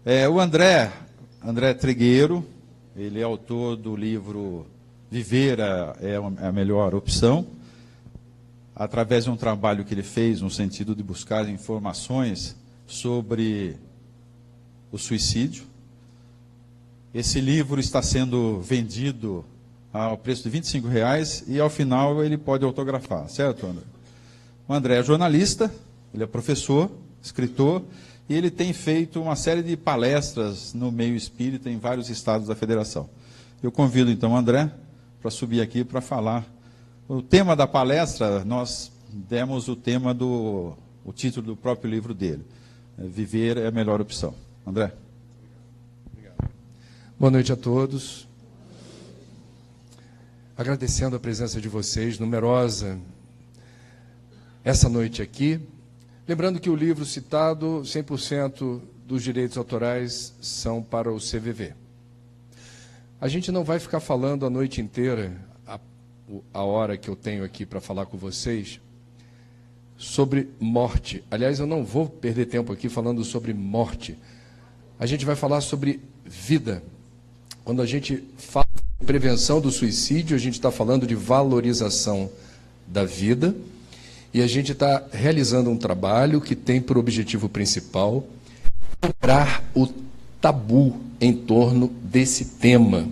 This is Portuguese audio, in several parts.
O André Trigueiro, ele é autor do livro Viver é a Melhor Opção, através de um trabalho que ele fez no sentido de buscar informações sobre o suicídio. Esse livro está sendo vendido ao preço de R$25 e, ao final, ele pode autografar, certo, André? O André é jornalista, ele é professor, escritor, e ele tem feito uma série de palestras no meio espírita em vários estados da federação. Eu convido, então, o André para subir aqui para falar. O tema da palestra, nós demos o título do próprio livro dele, Viver é a Melhor Opção. André. Obrigado. Boa noite a todos. Agradecendo a presença de vocês, numerosa, essa noite aqui. Lembrando que o livro citado, 100% dos direitos autorais são para o CVV. A gente não vai ficar falando a noite inteira, a hora que eu tenho aqui para falar com vocês, sobre morte. Aliás, eu não vou perder tempo aqui falando sobre morte. A gente vai falar sobre vida. Quando a gente fala de prevenção do suicídio, a gente está falando de valorização da vida. E a gente está realizando um trabalho que tem por objetivo principal quebrar o tabu em torno desse tema.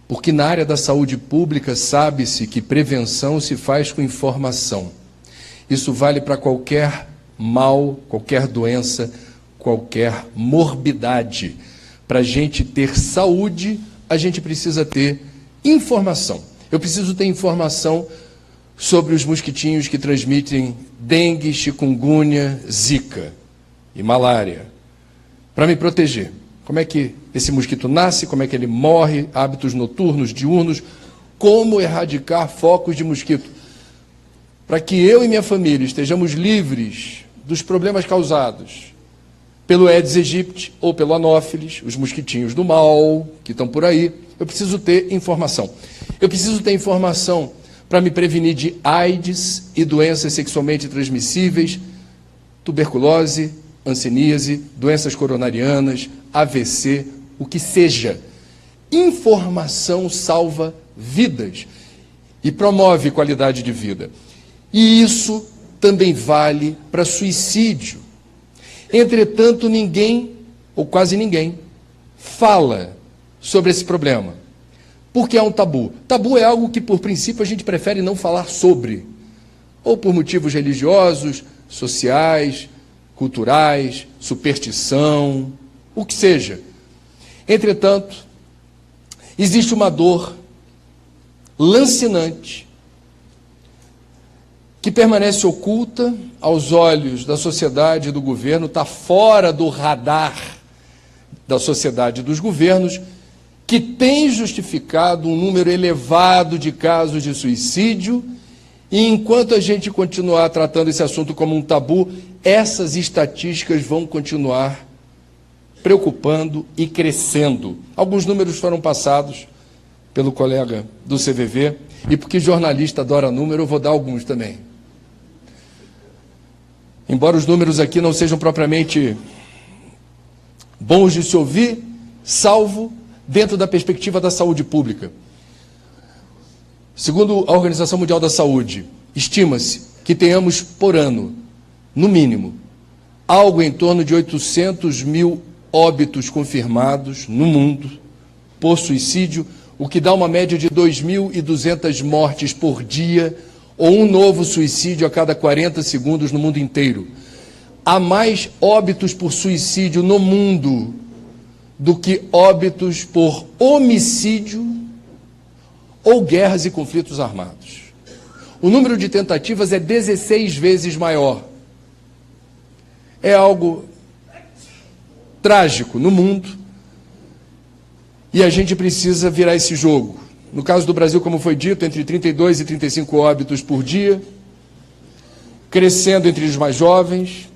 Porque na área da saúde pública sabe-se que prevenção se faz com informação. Isso vale para qualquer mal, qualquer doença, qualquer morbidade. Para a gente ter saúde, a gente precisa ter informação. Eu preciso ter informação sobre os mosquitinhos que transmitem dengue, chikungunya, zika e malária, para me proteger. Como é que esse mosquito nasce, como é que ele morre, hábitos noturnos, diurnos, como erradicar focos de mosquito, para que eu e minha família estejamos livres dos problemas causados pelo Aedes aegypti ou pelo Anopheles, os mosquitinhos do mal que estão por aí. Eu preciso ter informação. Eu preciso ter informação para me prevenir de AIDS e doenças sexualmente transmissíveis, tuberculose, hanseníase, doenças coronarianas, AVC, o que seja. Informação salva vidas e promove qualidade de vida. E isso também vale para suicídio. Entretanto, ninguém, ou quase ninguém, fala sobre esse problema. Porque é um tabu. Tabu é algo que, por princípio, a gente prefere não falar sobre. Ou por motivos religiosos, sociais, culturais, superstição, o que seja. Entretanto, existe uma dor lancinante que permanece oculta aos olhos da sociedade e do governo, está fora do radar da sociedade e dos governos, que tem justificado um número elevado de casos de suicídio, e enquanto a gente continuar tratando esse assunto como um tabu, essas estatísticas vão continuar preocupando e crescendo. Alguns números foram passados pelo colega do CVV, e porque jornalista adora número, eu vou dar alguns também. Embora os números aqui não sejam propriamente bons de se ouvir, salvo dentro da perspectiva da saúde pública. Segundo a Organização Mundial da Saúde, estima-se que tenhamos por ano, no mínimo, algo em torno de 800 mil óbitos confirmados no mundo por suicídio, o que dá uma média de 2.200 mortes por dia, ou um novo suicídio a cada 40 segundos no mundo inteiro. Há mais óbitos por suicídio no mundo do que óbitos por homicídio ou guerras e conflitos armados. O número de tentativas é 16 vezes maior. É algo trágico no mundo e a gente precisa virar esse jogo. No caso do Brasil, como foi dito, entre 32 e 35 óbitos por dia, crescendo entre os mais jovens.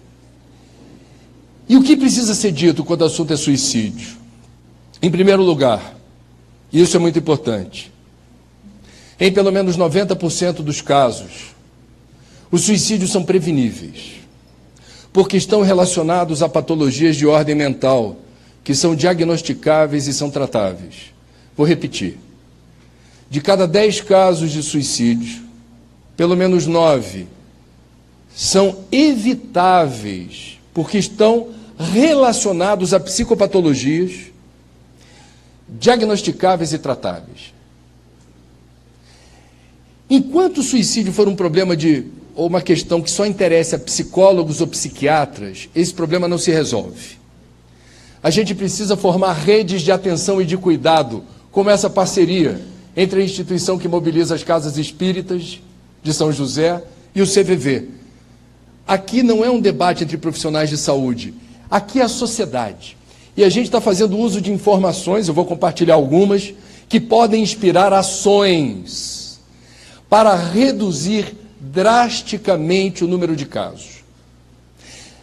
E o que precisa ser dito quando o assunto é suicídio? Em primeiro lugar, e isso é muito importante, em pelo menos 90% dos casos, os suicídios são preveníveis, porque estão relacionados a patologias de ordem mental, que são diagnosticáveis e são tratáveis. Vou repetir. De cada 10 casos de suicídio, pelo menos 9 são evitáveis, porque estão relacionados a psicopatologias diagnosticáveis e tratáveis. Enquanto o suicídio for um problema ou uma questão que só interessa a psicólogos ou psiquiatras, esse problema não se resolve. A gente precisa formar redes de atenção e de cuidado, como essa parceria entre a instituição que mobiliza as casas espíritas de São José e o CVV. Aqui não é um debate entre profissionais de saúde, aqui é a sociedade. E a gente está fazendo uso de informações, eu vou compartilhar algumas, que podem inspirar ações para reduzir drasticamente o número de casos.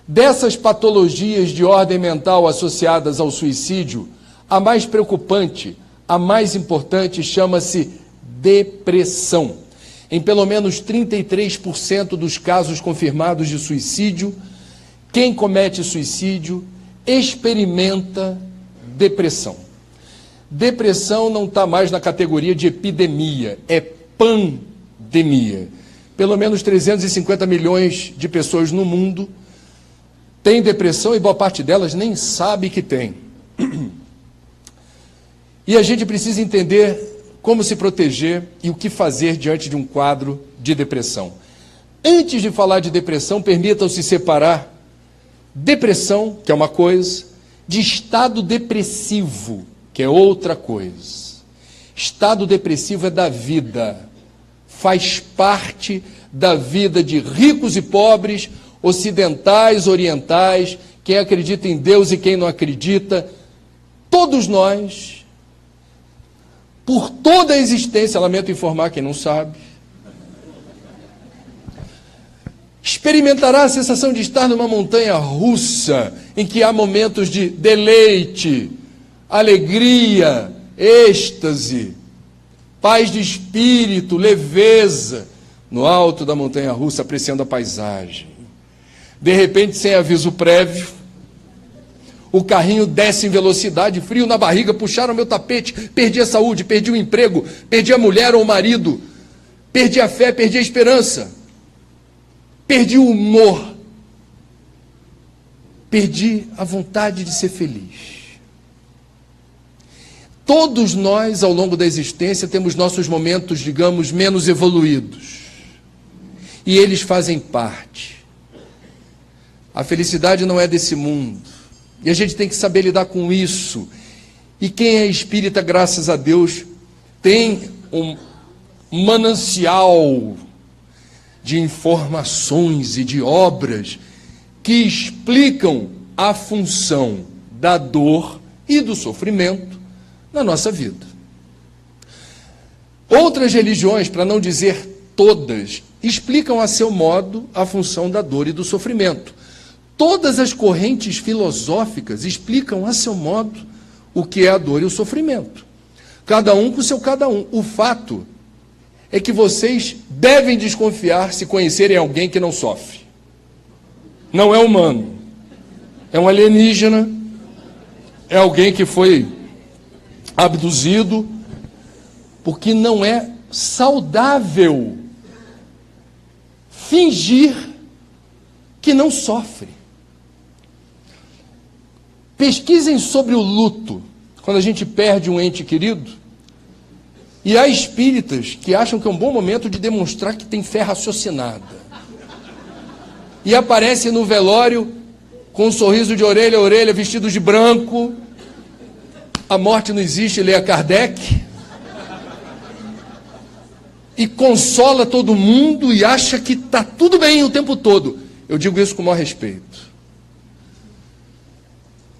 Dessas patologias de ordem mental associadas ao suicídio, a mais preocupante, a mais importante, chama-se depressão. Em pelo menos 33% dos casos confirmados de suicídio, quem comete suicídio experimenta depressão. Depressão não está mais na categoria de epidemia, é pandemia. Pelo menos 350 milhões de pessoas no mundo têm depressão e boa parte delas nem sabe que tem. E a gente precisa entender como se proteger e o que fazer diante de um quadro de depressão. Antes de falar de depressão, permitam-se separar depressão, que é uma coisa, de estado depressivo, que é outra coisa. Estado depressivo é da vida, faz parte da vida de ricos e pobres, ocidentais, orientais, quem acredita em Deus e quem não acredita, todos nós, por toda a existência, lamento informar quem não sabe, experimentará a sensação de estar numa montanha russa, em que há momentos de deleite, alegria, êxtase, paz de espírito, leveza, no alto da montanha russa, apreciando a paisagem. De repente, sem aviso prévio, o carrinho desce em velocidade, frio na barriga, puxaram meu tapete, perdi a saúde, perdi o emprego, perdi a mulher ou o marido, perdi a fé, perdi a esperança, perdi o humor, perdi a vontade de ser feliz. Todos nós, ao longo da existência, temos nossos momentos, digamos, menos evoluídos. E eles fazem parte. A felicidade não é desse mundo. E a gente tem que saber lidar com isso. E quem é espírita, graças a Deus, tem um manancial de informações e de obras que explicam a função da dor e do sofrimento na nossa vida. Outras religiões, para não dizer todas, explicam a seu modo a função da dor e do sofrimento. Todas as correntes filosóficas explicam a seu modo o que é a dor e o sofrimento. Cada um com o seu cada um. O fato é que vocês devem desconfiar se conhecerem alguém que não sofre. Não é humano. É um alienígena. É alguém que foi abduzido. Porque não é saudável fingir que não sofre. Pesquisem sobre o luto, quando a gente perde um ente querido, e há espíritas que acham que é um bom momento de demonstrar que tem fé raciocinada. E aparecem no velório com um sorriso de orelha a orelha, vestidos de branco. A morte não existe, leia Kardec. E consola todo mundo e acha que está tudo bem o tempo todo. Eu digo isso com o maior respeito.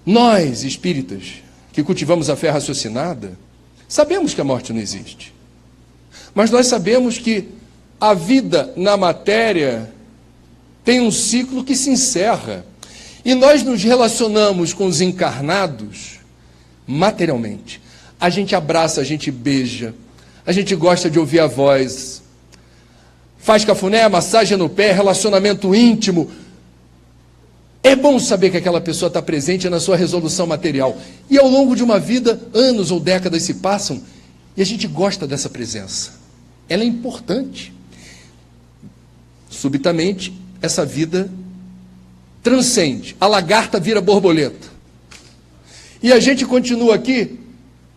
Nós, espíritas, que cultivamos a fé raciocinada, sabemos que a morte não existe. Mas nós sabemos que a vida na matéria tem um ciclo que se encerra. E nós nos relacionamos com os encarnados materialmente. A gente abraça, a gente beija, a gente gosta de ouvir a voz, faz cafuné, massagem no pé, relacionamento íntimo. É bom saber que aquela pessoa está presente na sua resolução material. E ao longo de uma vida, anos ou décadas se passam e a gente gosta dessa presença. Ela é importante. Subitamente, essa vida transcende. A lagarta vira borboleta. E a gente continua aqui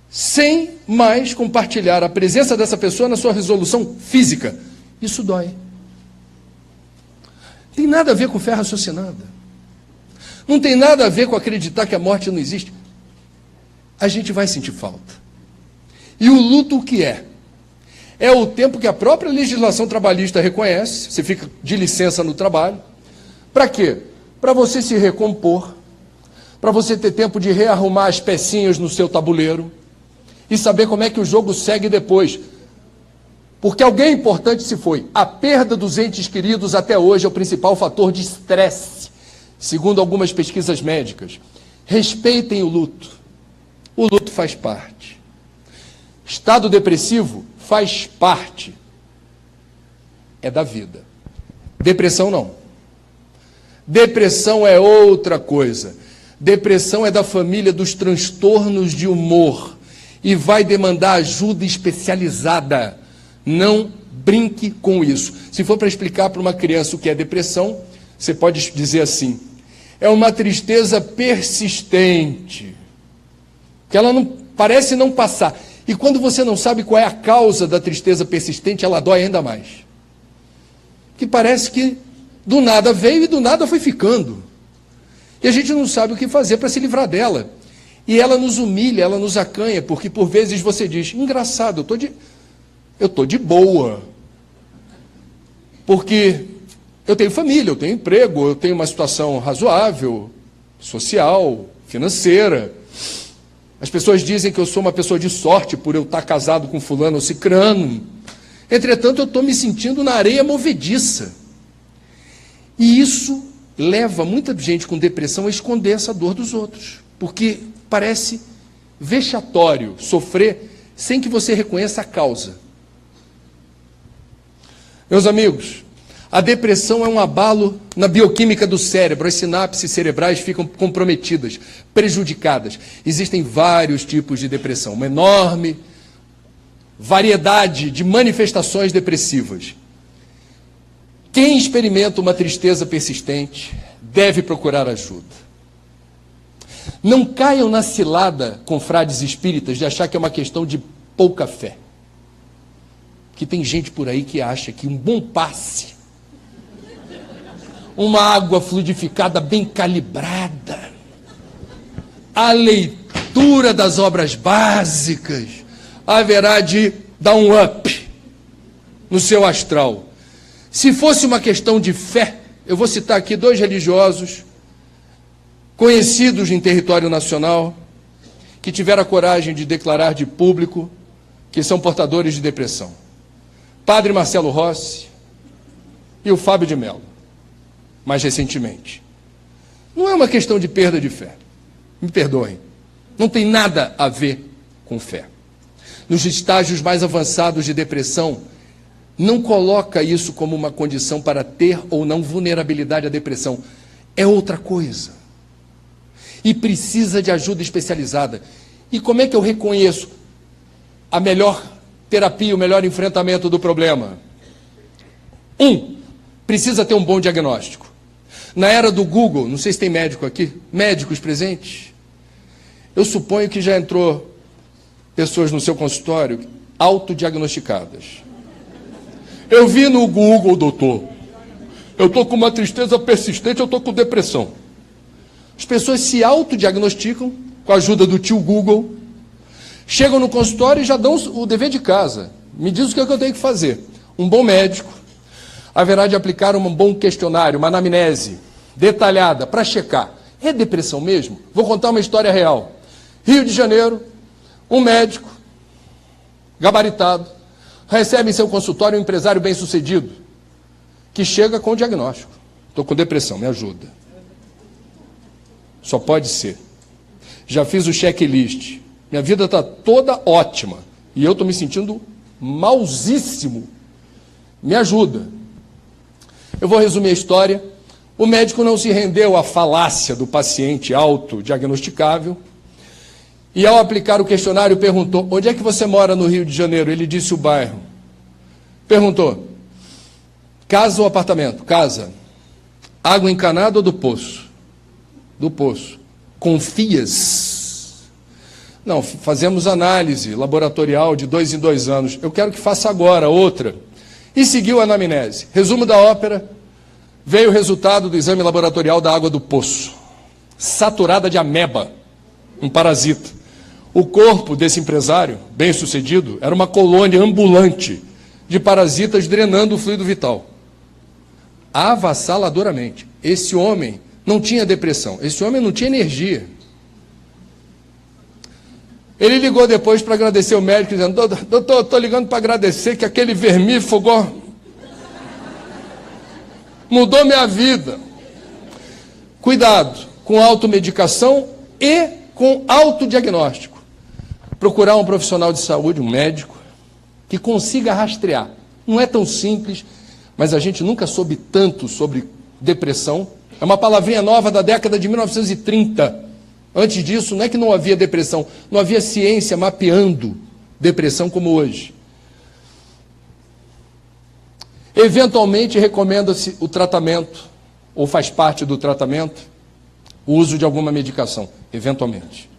sem mais compartilhar a presença dessa pessoa na sua resolução física. Isso dói. Tem nada a ver com fé raciocinada. Não tem nada a ver com acreditar que a morte não existe. A gente vai sentir falta. E o luto o que é? É o tempo que a própria legislação trabalhista reconhece, você fica de licença no trabalho. Para quê? Para você se recompor, para você ter tempo de rearrumar as pecinhas no seu tabuleiro e saber como é que o jogo segue depois. Porque alguém importante se foi. A perda dos entes queridos até hoje é o principal fator de estresse, segundo algumas pesquisas médicas. Respeitem o luto. O luto faz parte. Estado depressivo faz parte. É da vida. Depressão não. Depressão é outra coisa. Depressão é da família dos transtornos de humor e vai demandar ajuda especializada. Não brinque com isso. Se for para explicar para uma criança o que é depressão, você pode dizer assim: é uma tristeza persistente, que ela não parece não passar. E quando você não sabe qual é a causa da tristeza persistente, ela dói ainda mais. Que parece que do nada veio e do nada foi ficando. E a gente não sabe o que fazer para se livrar dela. E ela nos humilha, ela nos acanha, porque por vezes você diz: engraçado, eu estou de boa, porque eu tenho família, eu tenho emprego, eu tenho uma situação razoável, social, financeira. As pessoas dizem que eu sou uma pessoa de sorte por eu estar casado com fulano ou cicrano. Entretanto, eu estou me sentindo na areia movediça. E isso leva muita gente com depressão a esconder essa dor dos outros, porque parece vexatório sofrer sem que você reconheça a causa. Meus amigos, a depressão é um abalo na bioquímica do cérebro. As sinapses cerebrais ficam comprometidas, prejudicadas. Existem vários tipos de depressão, uma enorme variedade de manifestações depressivas. Quem experimenta uma tristeza persistente deve procurar ajuda. Não caiam na cilada, confrades espíritas, de achar que é uma questão de pouca fé. Que tem gente por aí que acha que um bom passe, uma água fluidificada bem calibrada, a leitura das obras básicas, haverá de dar um up no seu astral. Se fosse uma questão de fé, eu vou citar aqui 2 religiosos conhecidos em território nacional que tiveram a coragem de declarar de público que são portadores de depressão. Padre Marcelo Rossi e o Fábio de Mello, mais recentemente. Não é uma questão de perda de fé. Me perdoem. Não tem nada a ver com fé. Nos estágios mais avançados de depressão, não coloca isso como uma condição para ter ou não vulnerabilidade à depressão. É outra coisa. E precisa de ajuda especializada. E como é que eu reconheço a melhor terapia, o melhor enfrentamento do problema? Precisa ter um bom diagnóstico. Na era do Google, não sei se tem médico aqui, médicos presentes, eu suponho que já entrou pessoas no seu consultório autodiagnosticadas. Eu vi no Google, doutor, eu estou com uma tristeza persistente, eu estou com depressão. As pessoas se autodiagnosticam com a ajuda do tio Google, chegam no consultório e já dão o dever de casa. Me diz o que eu tenho que fazer. Um bom médico haverá de aplicar um bom questionário, uma anamnese detalhada para checar. É depressão mesmo? Vou contar uma história real. Rio de Janeiro, um médico gabaritado recebe em seu consultório um empresário bem-sucedido que chega com o diagnóstico. Estou com depressão, me ajuda. Só pode ser. Já fiz o checklist. Minha vida está toda ótima e eu estou me sentindo mausíssimo. Me ajuda. Eu vou resumir a história. O médico não se rendeu à falácia do paciente autodiagnosticável e, ao aplicar o questionário, perguntou: onde é que você mora no Rio de Janeiro? Ele disse o bairro. Perguntou: casa ou apartamento? Casa. Água encanada ou do poço? Do poço. Confias? Não, fazemos análise laboratorial de 2 em 2 anos. Eu quero que faça agora outra. E seguiu a anamnese. Resumo da ópera: veio o resultado do exame laboratorial da água do poço, saturada de ameba, um parasita. O corpo desse empresário, bem-sucedido, era uma colônia ambulante de parasitas drenando o fluido vital. Avassaladoramente. Esse homem não tinha depressão, esse homem não tinha energia. Ele ligou depois para agradecer o médico, dizendo: doutor, estou ligando para agradecer que aquele vermífugo mudou minha vida. Cuidado com automedicação e com autodiagnóstico. Procurar um profissional de saúde, um médico, que consiga rastrear. Não é tão simples, mas a gente nunca soube tanto sobre depressão. É uma palavrinha nova da década de 1930. Antes disso, não é que não havia depressão, não havia ciência mapeando depressão como hoje. Eventualmente, recomenda-se o tratamento, ou faz parte do tratamento, o uso de alguma medicação, eventualmente.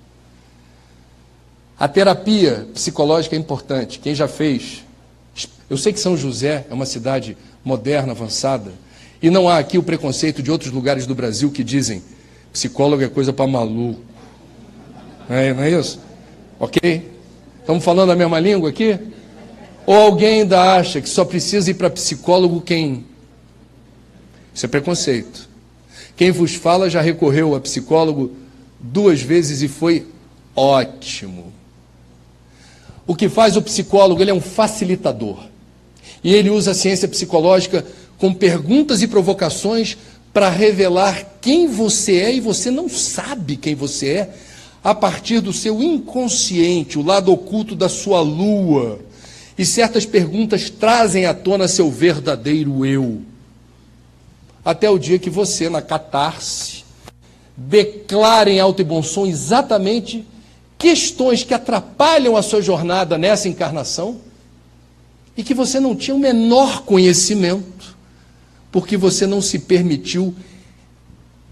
A terapia psicológica é importante. Quem já fez... Eu sei que São José é uma cidade moderna, avançada, e não há aqui o preconceito de outros lugares do Brasil que dizem: psicólogo é coisa para maluco. Não é isso? Ok? Estamos falando a mesma língua aqui? Ou alguém ainda acha que só precisa ir para psicólogo quem... Isso é preconceito. Quem vos fala já recorreu a psicólogo 2 vezes e foi ótimo. O que faz o psicólogo? Ele é um facilitador. E ele usa a ciência psicológica com perguntas e provocações para revelar quem você é, e você não sabe quem você é, a partir do seu inconsciente, o lado oculto da sua lua. E certas perguntas trazem à tona seu verdadeiro eu. Até o dia que você, na catarse, declara em alto e bom som exatamente questões que atrapalham a sua jornada nessa encarnação e que você não tinha o menor conhecimento, porque você não se permitiu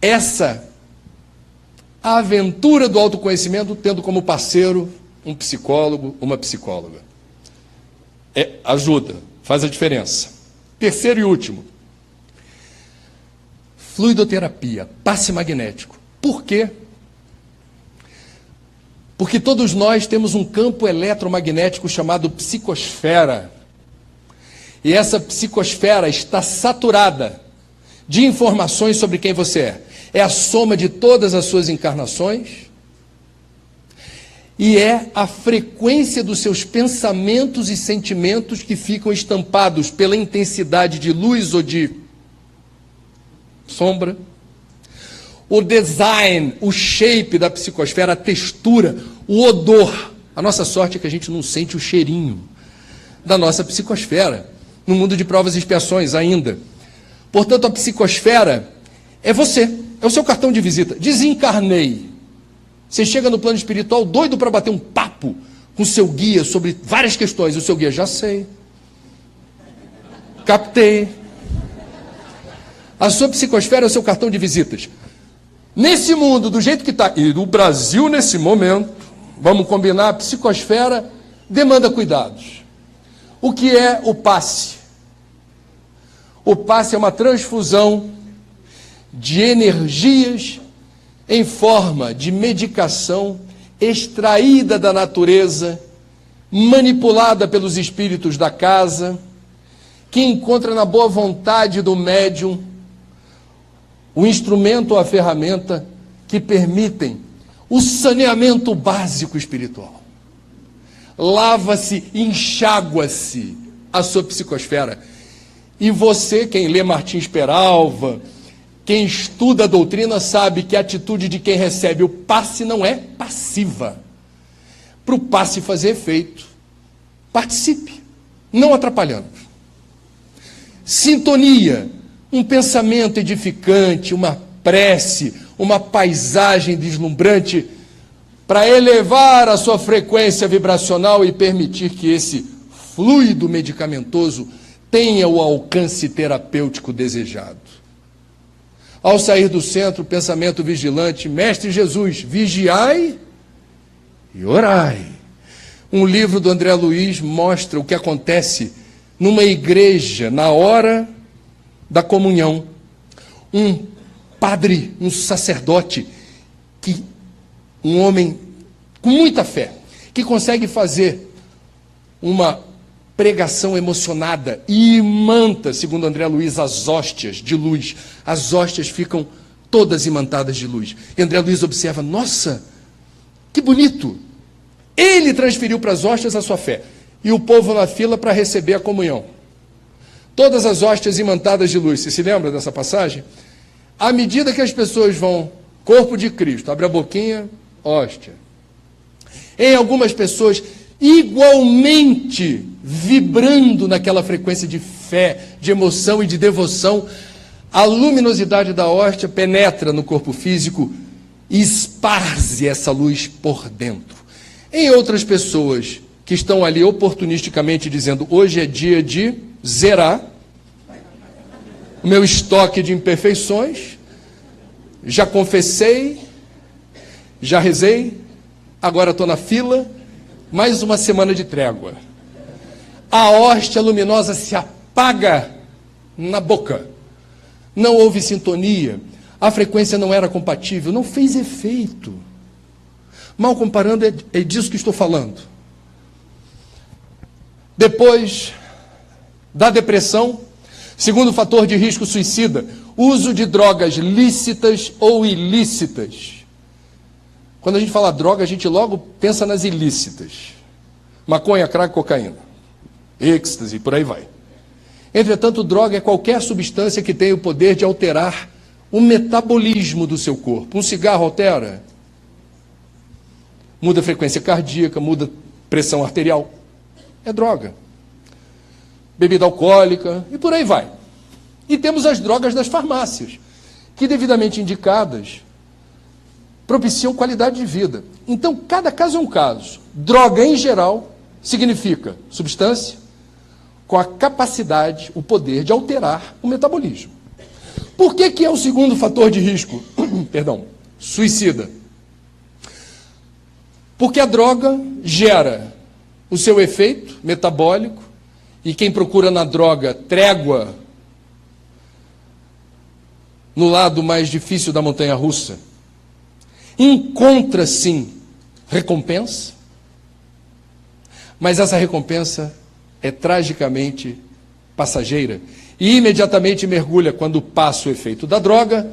essa aventura do autoconhecimento tendo como parceiro um psicólogo, uma psicóloga. Ajuda, faz a diferença. Terceiro e último: fluidoterapia, passe magnético. Por quê? Porque todos nós temos um campo eletromagnético chamado psicosfera. E essa psicosfera está saturada de informações sobre quem você é. É a soma de todas as suas encarnações e é a frequência dos seus pensamentos e sentimentos que ficam estampados pela intensidade de luz ou de sombra. O design, o shape da psicosfera, a textura, o odor. A nossa sorte é que a gente não sente o cheirinho da nossa psicosfera, no mundo de provas e expiações ainda. Portanto, a psicosfera é você, é o seu cartão de visita. Desencarnei. Você chega no plano espiritual doido para bater um papo com o seu guia sobre várias questões. O seu guia: já sei. Captei. A sua psicosfera é o seu cartão de visitas. Nesse mundo, do jeito que está, e do Brasil nesse momento, vamos combinar, a psicosfera demanda cuidados. O que é o passe? O passe é uma transfusão de energias em forma de medicação extraída da natureza, manipulada pelos espíritos da casa, que encontra na boa vontade do médium o instrumento ou a ferramenta que permitem o saneamento básico espiritual. Lava-se, enxágua-se a sua psicosfera. E você, quem lê Martins Peralva, quem estuda a doutrina, sabe que a atitude de quem recebe o passe não é passiva. Para o passe fazer efeito, participe, não atrapalhando. Sintonia. um pensamento edificante, uma prece, uma paisagem deslumbrante para elevar a sua frequência vibracional e permitir que esse fluido medicamentoso tenha o alcance terapêutico desejado. Ao sair do centro, pensamento vigilante, Mestre Jesus, vigiai e orai. Um livro do André Luiz mostra o que acontece numa igreja na hora da comunhão. Um padre, um sacerdote, um homem com muita fé, que consegue fazer uma pregação emocionada e imanta, segundo André Luiz, as hóstias de luz. As hóstias ficam todas imantadas de luz. E André Luiz observa, nossa, que bonito! Ele transferiu para as hóstias a sua fé. E o povo na fila para receber a comunhão. Todas as hóstias imantadas de luz. Você se lembra dessa passagem? À medida que as pessoas vão, corpo de Cristo, abre a boquinha, hóstia. Em algumas pessoas, igualmente vibrando naquela frequência de fé, de emoção e de devoção, a luminosidade da hóstia penetra no corpo físico e esparze essa luz por dentro. Em outras pessoas que estão ali oportunisticamente dizendo, hoje é dia de zerar o meu estoque de imperfeições, já confessei, já rezei, agora estou na fila, mais uma semana de trégua. A hóstia luminosa se apaga na boca. Não houve sintonia, a frequência não era compatível, não fez efeito. Mal comparando, é disso que estou falando. Depois da depressão, segundo fator de risco suicida, uso de drogas lícitas ou ilícitas. Quando a gente fala droga, a gente logo pensa nas ilícitas. Maconha, crack, cocaína, êxtase, por aí vai. Entretanto, droga é qualquer substância que tenha o poder de alterar o metabolismo do seu corpo. Um cigarro altera? Muda a frequência cardíaca, muda a pressão arterial. É droga. Bebida alcoólica e por aí vai. E temos as drogas das farmácias, que devidamente indicadas, propiciam qualidade de vida. Então, cada caso é um caso. Droga, em geral, significa substância com a capacidade, o poder de alterar o metabolismo. Por que é o segundo fator de risco? Perdão, suicida. Porque a droga gera o seu efeito metabólico, e quem procura na droga trégua no lado mais difícil da montanha-russa, encontra sim recompensa, mas essa recompensa é tragicamente passageira e imediatamente mergulha, quando passa o efeito da droga,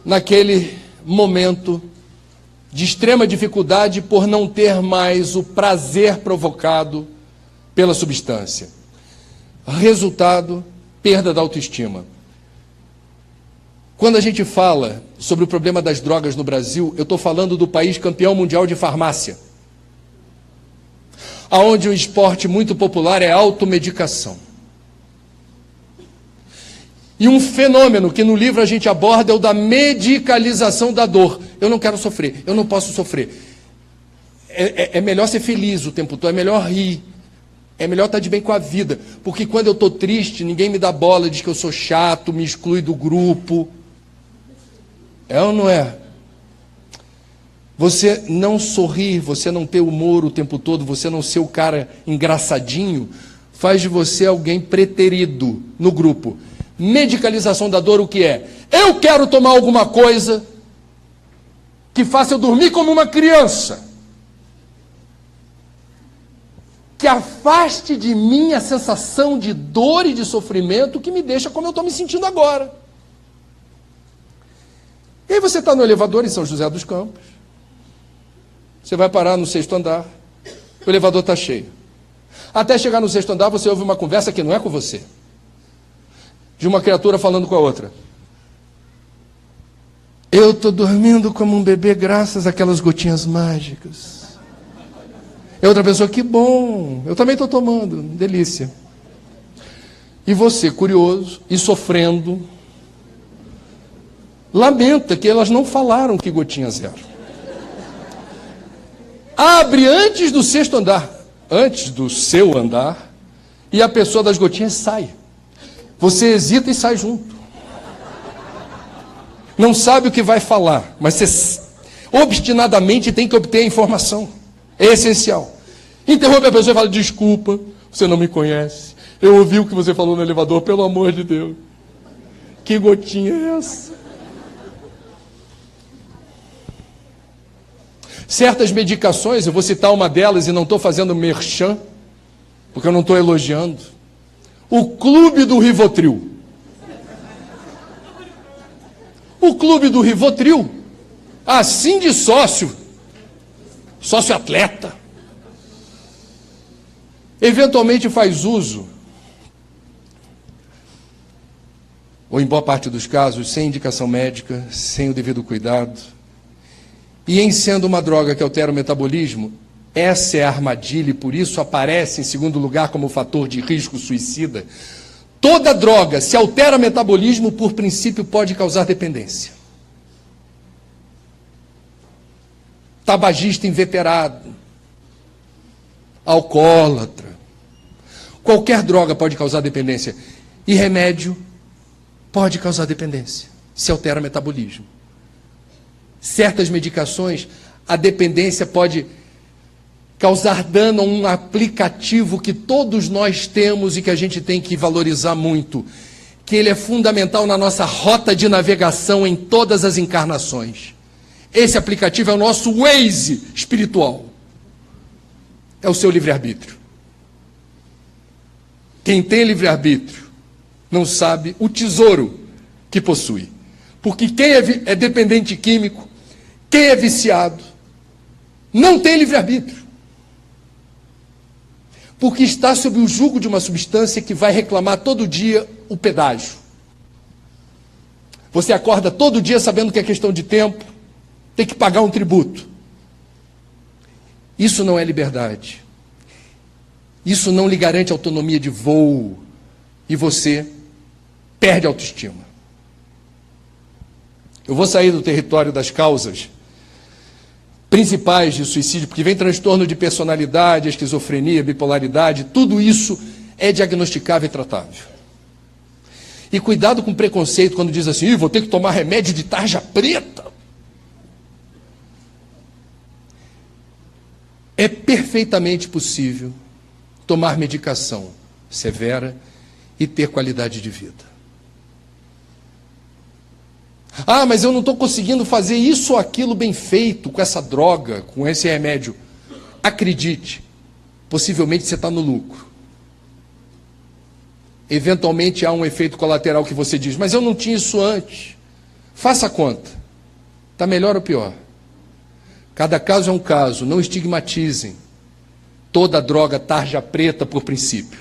naquele momento de extrema dificuldade por não ter mais o prazer provocado pela substância. Resultado, perda da autoestima. Quando a gente fala sobre o problema das drogas no Brasil, eu estou falando do país campeão mundial de farmácia, onde um esporte muito popular é a automedicação. E um fenômeno que no livro a gente aborda é o da medicalização da dor. Eu não quero sofrer, eu não posso sofrer. É melhor ser feliz o tempo todo, é melhor rir, é melhor estar de bem com a vida. Porque quando eu estou triste, ninguém me dá bola, diz que eu sou chato, me exclui do grupo. É ou não é? Você não sorrir, você não ter humor o tempo todo, você não ser o cara engraçadinho, faz de você alguém preterido no grupo. Medicalização da dor, o que é? Eu quero tomar alguma coisa que faça eu dormir como uma criança, que afaste de mim a sensação de dor e de sofrimento que me deixa como eu estou me sentindo agora. E aí você está no elevador em São José dos Campos, você vai parar no 6º andar, o elevador está cheio. Até chegar no 6º andar, você ouve uma conversa que não é com você, de uma criatura falando com a outra. Eu estou dormindo como um bebê graças àquelas gotinhas mágicas. É outra pessoa, que bom, eu também estou tomando, delícia. E você, curioso e sofrendo, lamenta que elas não falaram que gotinha zero. Abre antes do 6º andar, antes do seu andar, e a pessoa das gotinhas sai. Você hesita e sai junto. Não sabe o que vai falar, mas você obstinadamente tem que obter a informação. É essencial. Interrompe a pessoa e fala: desculpa, você não me conhece. Eu ouvi o que você falou no elevador, pelo amor de Deus. Que gotinha é essa? Certas medicações, eu vou citar uma delas e não estou fazendo merchan, porque eu não estou elogiando. O Clube do Rivotril. O Clube do Rivotril, assim de sócio atleta, eventualmente faz uso, ou em boa parte dos casos, sem indicação médica, sem o devido cuidado. E em sendo uma droga que altera o metabolismo, essa é a armadilha e por isso aparece em segundo lugar como fator de risco suicida. Toda droga, se altera o metabolismo, por princípio pode causar dependência. Tabagista inveterado, alcoólatra, qualquer droga pode causar dependência. E remédio pode causar dependência, se altera o metabolismo. Certas medicações, a dependência pode causar dano a um aplicativo que todos nós temos e que a gente tem que valorizar muito, que ele é fundamental na nossa rota de navegação em todas as encarnações. Esse aplicativo é o nosso Waze espiritual. É o seu livre-arbítrio. Quem tem livre-arbítrio não sabe o tesouro que possui. Porque quem é dependente químico, quem é viciado, não tem livre-arbítrio. Porque está sob o jugo de uma substância que vai reclamar todo dia o pedágio. Você acorda todo dia sabendo que é questão de tempo, tem que pagar um tributo. Isso não é liberdade. Isso não lhe garante autonomia de voo. E você perde a autoestima. Eu vou sair do território das causas principais de suicídio, porque vem transtorno de personalidade, esquizofrenia, bipolaridade, tudo isso é diagnosticável e tratável. E cuidado com preconceito quando diz assim: vou ter que tomar remédio de tarja preta. É perfeitamente possível tomar medicação severa e ter qualidade de vida. Ah, mas eu não estou conseguindo fazer isso ou aquilo bem feito com essa droga, com esse remédio. Acredite, possivelmente você está no lucro. Eventualmente há um efeito colateral que você diz: mas eu não tinha isso antes. Faça a conta. Está melhor ou pior? Cada caso é um caso, não estigmatizem. Toda droga tarja preta por princípio.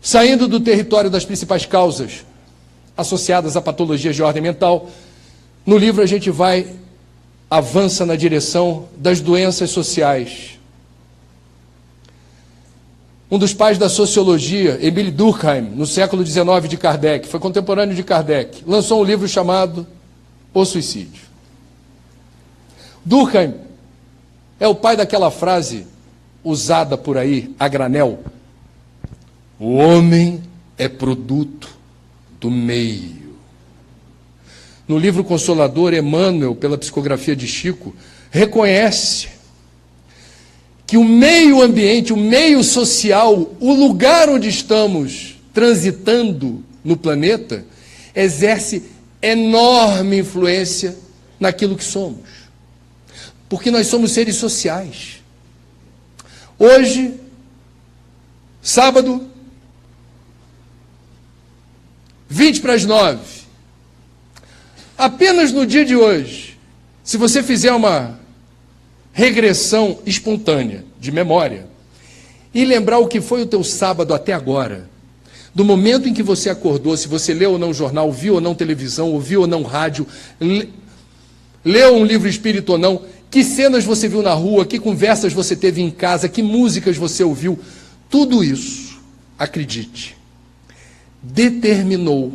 Saindo do território das principais causas associadas a patologias de ordem mental, no livro a gente avança na direção das doenças sociais. Um dos pais da sociologia, Emile Durkheim, no século XIX de Kardec, foi contemporâneo de Kardec, lançou um livro chamado O Suicídio. Durkheim é o pai daquela frase usada por aí, a granel: o homem é produto do meio. No livro Consolador, Emmanuel, pela psicografia de Chico, reconhece que o meio ambiente, o meio social, o lugar onde estamos transitando no planeta, exerce enorme influência naquilo que somos. Porque nós somos seres sociais. Hoje, sábado, 20:50. Apenas no dia de hoje, se você fizer uma regressão espontânea de memória e lembrar o que foi o teu sábado até agora, do momento em que você acordou, se você leu ou não jornal, viu ou não televisão, ouviu ou não rádio, leu um livro espírita ou não, que cenas você viu na rua, que conversas você teve em casa, que músicas você ouviu, tudo isso, acredite, determinou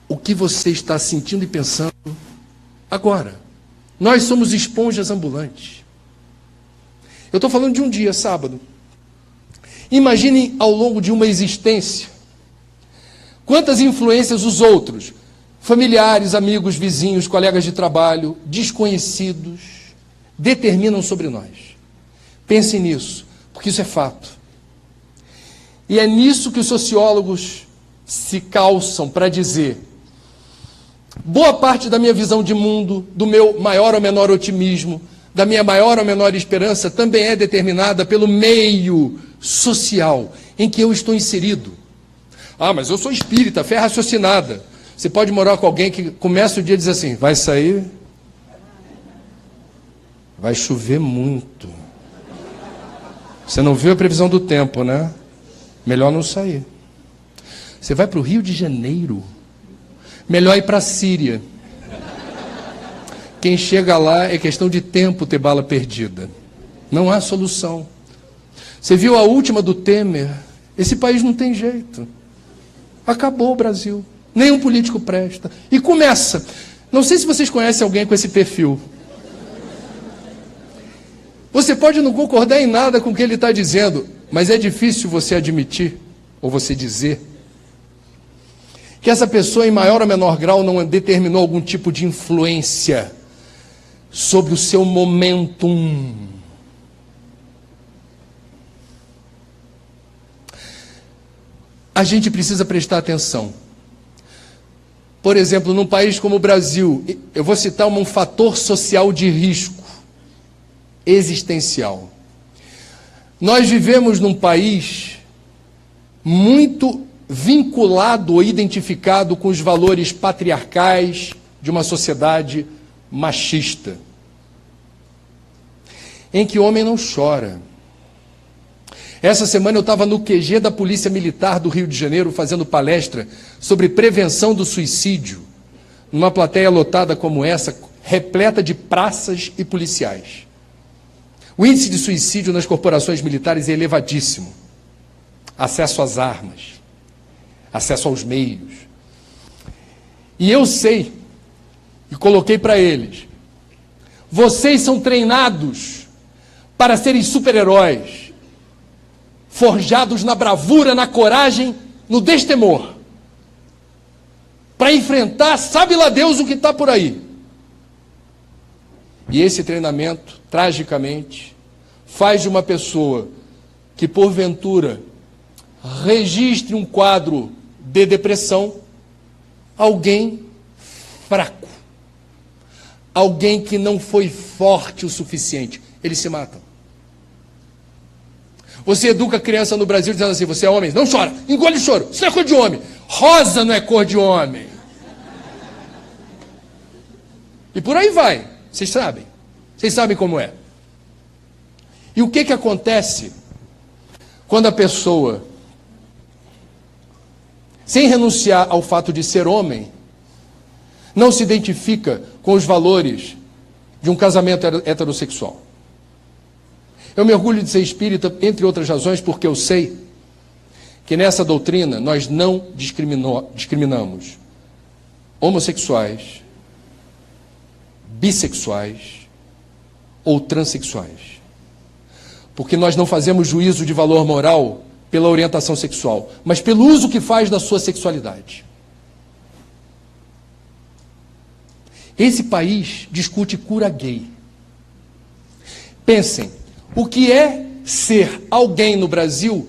o que você está sentindo e pensando agora. Nós somos esponjas ambulantes. Eu estou falando de um dia, sábado. Imaginem ao longo de uma existência, quantas influências os outros, familiares, amigos, vizinhos, colegas de trabalho, desconhecidos, determinam sobre nós. Pensem nisso, porque isso é fato. E é nisso que os sociólogos se calçam para dizer: boa parte da minha visão de mundo, do meu maior ou menor otimismo, da minha maior ou menor esperança, também é determinada pelo meio social em que eu estou inserido. Ah, mas eu sou espírita, fé raciocinada. Você pode morar com alguém que começa o dia e diz assim: vai sair, vai chover muito. Você não viu a previsão do tempo, né? Melhor não sair. Você vai para o Rio de Janeiro, melhor ir para a Síria. Quem chega lá é questão de tempo ter bala perdida. Não há solução. Você viu a última do Temer? Esse país não tem jeito. Acabou o Brasil. Nenhum político presta. E começa. Não sei se vocês conhecem alguém com esse perfil. Você pode não concordar em nada com o que ele está dizendo, mas é difícil você admitir, ou você dizer, que essa pessoa, em maior ou menor grau, não determinou algum tipo de influência sobre o seu momentum. A gente precisa prestar atenção. Por exemplo, num país como o Brasil, eu vou citar um fator social de risco existencial. Nós vivemos num país muito vinculado ou identificado com os valores patriarcais de uma sociedade machista, em que o homem não chora. Essa semana eu estava no QG da Polícia Militar do Rio de Janeiro fazendo palestra sobre prevenção do suicídio, numa plateia lotada como essa, repleta de praças e policiais. O índice de suicídio nas corporações militares é elevadíssimo. Acesso às armas, acesso aos meios. E eu sei, e coloquei para eles: vocês são treinados para serem super-heróis, forjados na bravura, na coragem, no destemor, para enfrentar, sabe lá Deus o que está por aí. E esse treinamento, tragicamente, faz de uma pessoa que, porventura, registre um quadro de depressão, alguém fraco, alguém que não foi forte o suficiente. Eles se matam. Você educa a criança no Brasil dizendo assim: você é homem, não chora, engole o choro, isso não é cor de homem, rosa não é cor de homem. E por aí vai, vocês sabem como é. E o que acontece quando a pessoa, sem renunciar ao fato de ser homem, não se identifica com os valores de um casamento heterossexual? Eu me orgulho de ser espírita, entre outras razões, porque eu sei que nessa doutrina nós não discriminamos homossexuais, bissexuais ou transexuais. Porque nós não fazemos juízo de valor moral pela orientação sexual, mas pelo uso que faz da sua sexualidade. Esse país discute cura gay. Pensem, o que é ser alguém no Brasil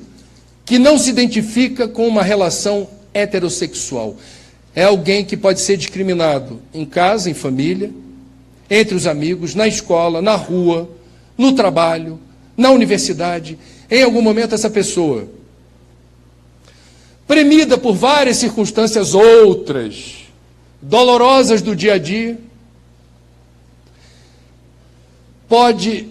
que não se identifica com uma relação heterossexual? É alguém que pode ser discriminado em casa, em família, entre os amigos, na escola, na rua, no trabalho, na universidade. Em algum momento essa pessoa, premida por várias circunstâncias outras, dolorosas do dia a dia, pode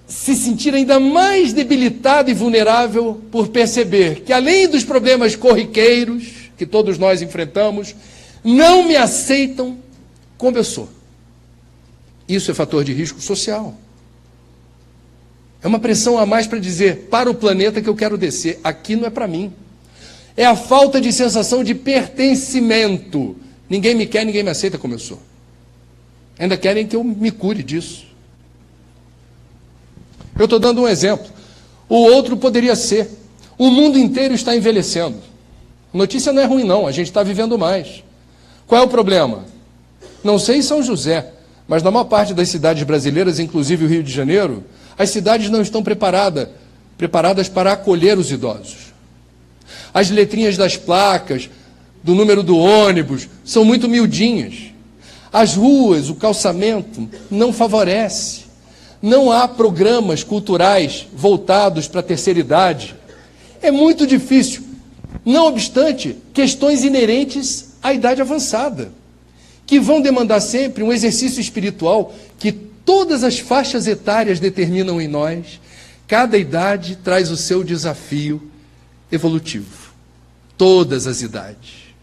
se sentir ainda mais debilitada e vulnerável por perceber que, além dos problemas corriqueiros que todos nós enfrentamos, não me aceitam como eu sou. Isso é fator de risco social. É uma pressão a mais para dizer para o planeta que eu quero descer. Aqui não é para mim. É a falta de sensação de pertencimento. Ninguém me quer, ninguém me aceita como eu sou. Ainda querem que eu me cure disso. Eu estou dando um exemplo. O outro poderia ser: o mundo inteiro está envelhecendo. A notícia não é ruim, não. A gente está vivendo mais. Qual é o problema? Não sei em São José, mas na maior parte das cidades brasileiras, inclusive o Rio de Janeiro, as cidades não estão preparadas para acolher os idosos. As letrinhas das placas, do número do ônibus, são muito miudinhas. As ruas, o calçamento, não favorece. Não há programas culturais voltados para a terceira idade. É muito difícil. Não obstante, questões inerentes à idade avançada, que vão demandar sempre um exercício espiritual que todas as faixas etárias determinam em nós. Cada idade traz o seu desafio evolutivo. Todas as idades.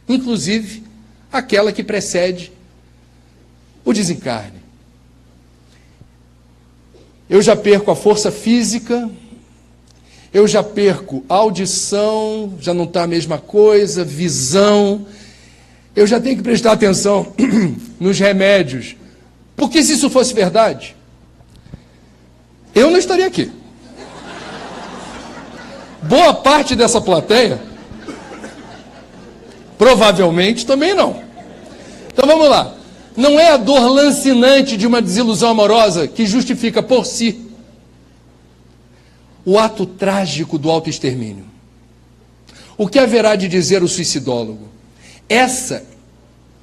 Inclusive aquela que precede o desencarne. Eu já perco a força física, eu já perco a audição, já não está a mesma coisa, visão. Eu já tenho que prestar atenção nos remédios. Porque se isso fosse verdade, eu não estaria aqui. Boa parte dessa plateia, provavelmente também não. Então vamos lá. Não é a dor lancinante de uma desilusão amorosa que justifica por si o ato trágico do autoextermínio. O que haverá de dizer o suicidólogo? Essa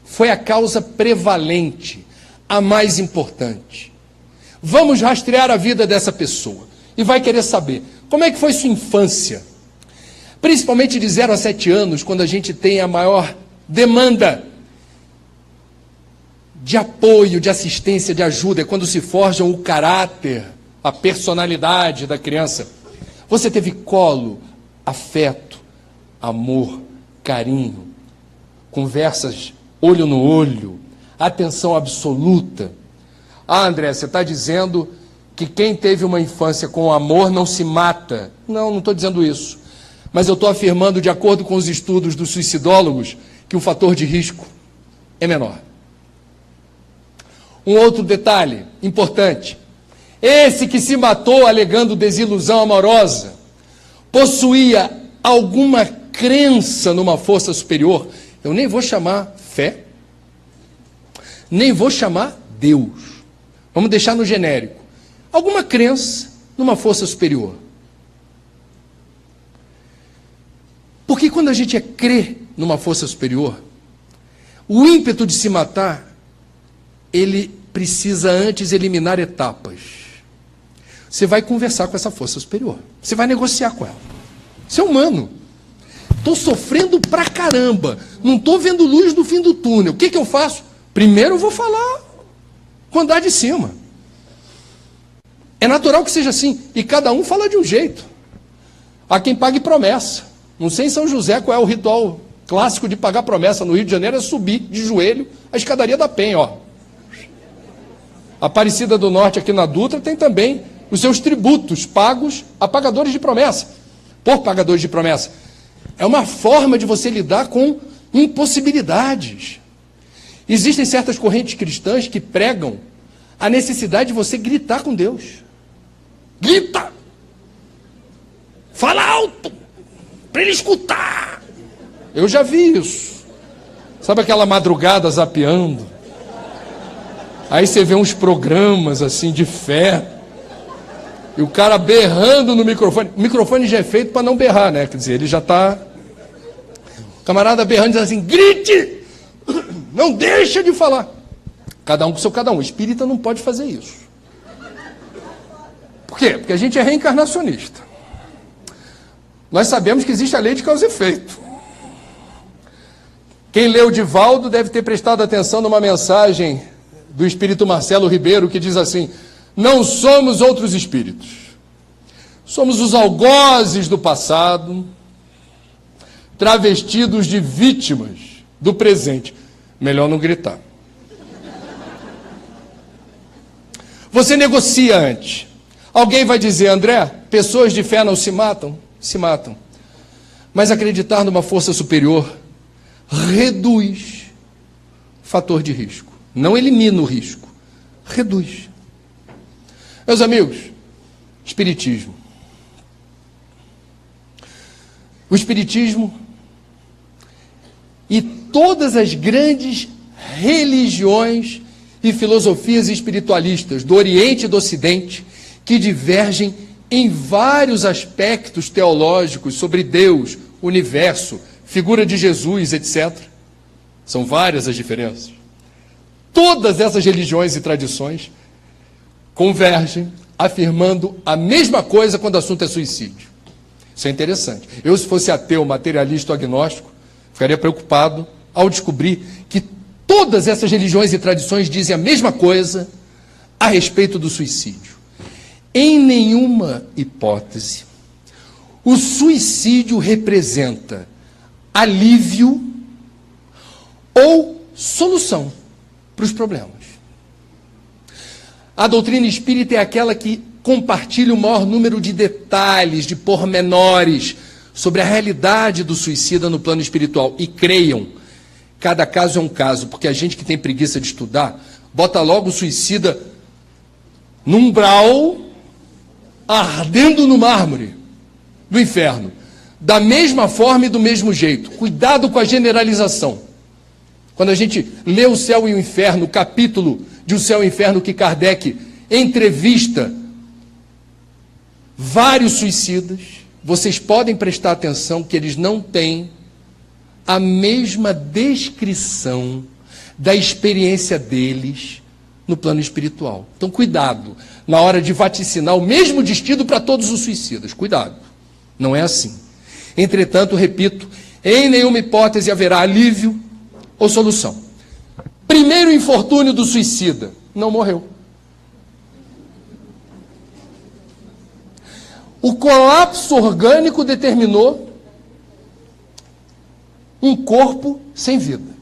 foi a causa prevalente, a mais importante. Vamos rastrear a vida dessa pessoa e vai querer saber como é que foi sua infância. Principalmente de 0 a 7 anos, quando a gente tem a maior demanda de apoio, de assistência, de ajuda, é quando se forjam o caráter, a personalidade da criança. Você teve colo, afeto, amor, carinho, conversas olho no olho, atenção absoluta. Ah, André, você está dizendo que quem teve uma infância com amor não se mata. Não estou dizendo isso. Mas eu estou afirmando, de acordo com os estudos dos suicidólogos, que o fator de risco é menor. Um outro detalhe importante: esse que se matou alegando desilusão amorosa possuía alguma crença numa força superior. Eu nem vou chamar fé, nem vou chamar Deus. Vamos deixar no genérico. Alguma crença numa força superior. Porque quando a gente crê numa força superior, o ímpeto de se matar, ele precisa antes eliminar etapas. Você vai conversar com essa força superior. Você vai negociar com ela. Você é humano. Estou sofrendo pra caramba. Não estou vendo luz no fim do túnel. O que eu faço? Primeiro eu vou falar com o andar de cima. É natural que seja assim. E cada um fala de um jeito. Há quem pague promessa. Não sei em São José qual é o ritual clássico de pagar promessa. No Rio de Janeiro é subir de joelho a escadaria da Penha, ó. Aparecida do Norte, aqui na Dutra, tem também os seus tributos pagos a pagadores de promessa. Por pagadores de promessa. É uma forma de você lidar com impossibilidades. Existem certas correntes cristãs que pregam a necessidade de você gritar com Deus. Grita! Fala alto! Para ele escutar! Eu já vi isso. Sabe aquela madrugada zapeando? Aí você vê uns programas assim de fé. E o cara berrando no microfone. O microfone já é feito para não berrar, né? Quer dizer, ele já está... O camarada berrando diz assim: grite! Não deixa de falar. Cada um com seu cada um. O espírita não pode fazer isso. Por quê? Porque a gente é reencarnacionista. Nós sabemos que existe a lei de causa e efeito. Quem leu Divaldo deve ter prestado atenção numa mensagem do espírito Marcelo Ribeiro, que diz assim: não somos outros espíritos. Somos os algozes do passado, travestidos de vítimas do presente. Melhor não gritar. Você negocia antes. Alguém vai dizer, André, pessoas de fé não se matam? Se matam. Mas acreditar numa força superior reduz o fator de risco. Não elimina o risco, reduz. Meus amigos, Espiritismo. O Espiritismo e todas as grandes religiões e filosofias espiritualistas do Oriente e do Ocidente que divergem em vários aspectos teológicos sobre Deus, universo, figura de Jesus, etc. São várias as diferenças. Todas essas religiões e tradições convergem afirmando a mesma coisa quando o assunto é suicídio. Isso é interessante. Eu, se fosse ateu, materialista ou agnóstico, ficaria preocupado ao descobrir que todas essas religiões e tradições dizem a mesma coisa a respeito do suicídio. Em nenhuma hipótese, o suicídio representa alívio ou solução para os problemas. A doutrina espírita é aquela que compartilha o maior número de detalhes, de pormenores sobre a realidade do suicida no plano espiritual. E creiam, cada caso é um caso, porque a gente que tem preguiça de estudar, bota logo o suicida num umbral, ardendo no mármore do inferno, da mesma forma e do mesmo jeito. Cuidado com a generalização. Quando a gente lê O Céu e o Inferno, o capítulo de O Céu e o Inferno que Kardec entrevista vários suicidas, vocês podem prestar atenção que eles não têm a mesma descrição da experiência deles no plano espiritual. Então, cuidado na hora de vaticinar o mesmo destino para todos os suicidas. Cuidado, não é assim. Entretanto, repito, em nenhuma hipótese haverá alívio ou solução. Primeiro infortúnio do suicida, não morreu. O colapso orgânico determinou um corpo sem vida.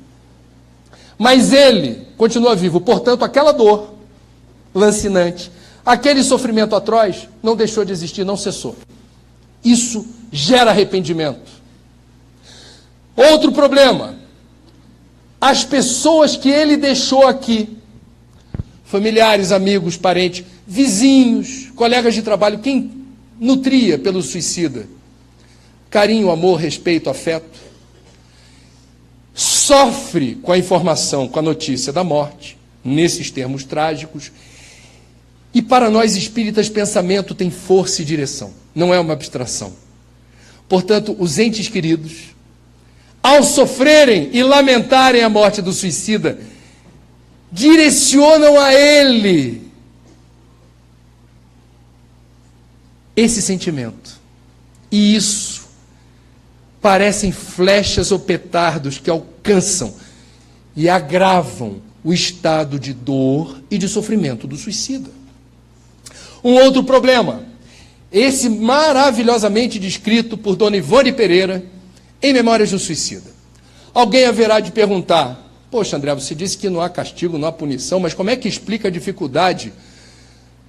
Mas ele continua vivo, portanto, aquela dor lancinante, aquele sofrimento atroz, não deixou de existir, não cessou. Isso gera arrependimento. Outro problema, as pessoas que ele deixou aqui, familiares, amigos, parentes, vizinhos, colegas de trabalho, quem nutria pelo suicida carinho, amor, respeito, afeto, sofre com a informação, com a notícia da morte, nesses termos trágicos, e para nós espíritas, pensamento tem força e direção, não é uma abstração. Portanto, os entes queridos, ao sofrerem e lamentarem a morte do suicida, direcionam a ele esse sentimento. E isso parecem flechas ou petardos que alcançam e agravam o estado de dor e de sofrimento do suicida. Um outro problema, esse maravilhosamente descrito por Dona Ivone Pereira em Memórias do Suicida. Alguém haverá de perguntar, poxa, André, você disse que não há castigo, não há punição, mas como é que explica a dificuldade